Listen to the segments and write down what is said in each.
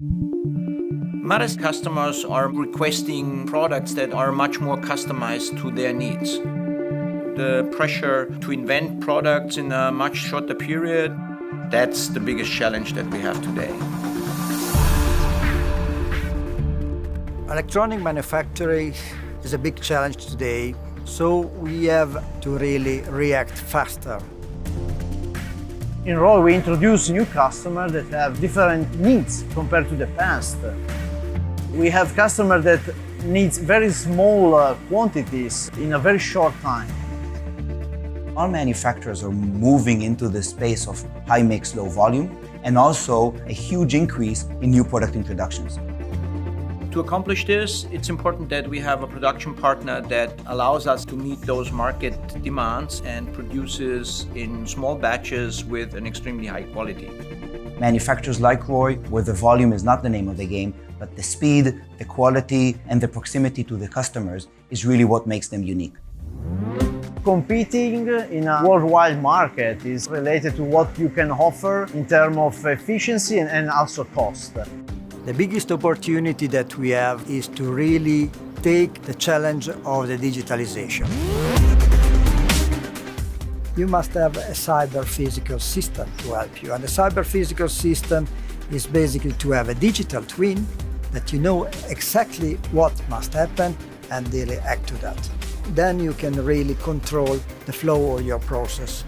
Modest customers are requesting products that are much more customized to their needs. The pressure to invent products in a much shorter period, that's the biggest challenge that we have today. Electronic manufacturing is a big challenge today, so we have to really react faster. In ROJ, we introduce new customers that have different needs compared to the past. We have customers that need very small quantities in a very short time. All manufacturers are moving into the space of high mix, low volume, and also a huge increase in new product introductions. To accomplish this, it's important that we have a production partner that allows us to meet those market demands and produces in small batches with an extremely high quality. Manufacturers like ROJ, where the volume is not the name of the game, but the speed, the quality, and the proximity to the customers is really what makes them unique. Competing in a worldwide market is related to what you can offer in terms of efficiency and also cost. The biggest opportunity that we have is to really take the challenge of the digitalization. You must have a cyber-physical system to help you, and the cyber-physical system is basically to have a digital twin that you know exactly what must happen and really act to that. Then you can really control the flow of your process.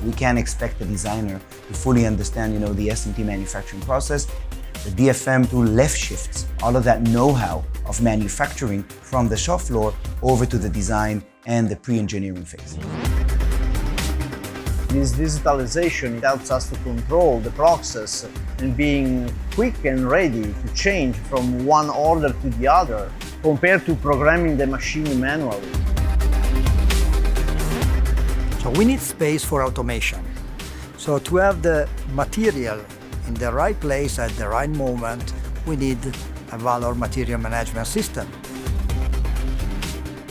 We can't expect the designer to fully understand, the S&T manufacturing process. The DFM to left shifts all of that know-how of manufacturing from the shop floor over to the design and the pre-engineering phase. This digitalization helps us to control the process and being quick and ready to change from one order to the other, compared to programming the machine manually. So we need space for automation. So to have the material in the right place at the right moment, we need a valor material management system.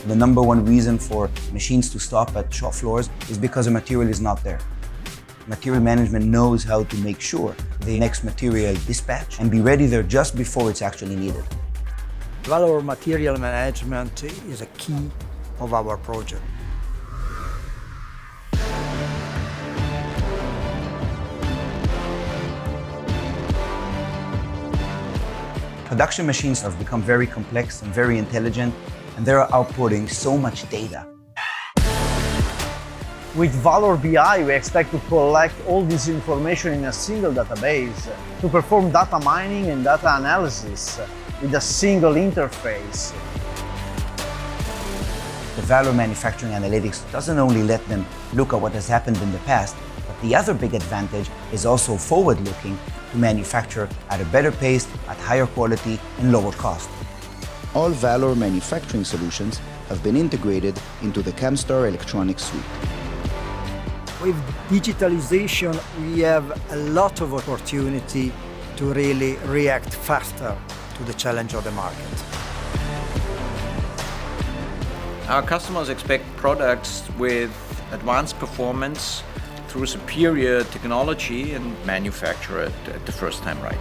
The number one reason for machines to stop at shop floors is because the material is not there. Material management knows how to make sure the next material dispatch and be ready there just before it's actually needed. Valor material management is a key of our project. Production machines have become very complex and very intelligent, and they're outputting so much data. With Valor BI, we expect to collect all this information in a single database to perform data mining and data analysis with a single interface. The Valor Manufacturing Analytics doesn't only let them look at what has happened in the past, but the other big advantage is also forward-looking to manufacture at a better pace, at higher quality and lower cost. All Valor manufacturing solutions have been integrated into the Camstar electronics suite. With digitalization, we have a lot of opportunity to really react faster to the challenge of the market. Our customers expect products with advanced performance through superior technology and manufacture it at the first time right.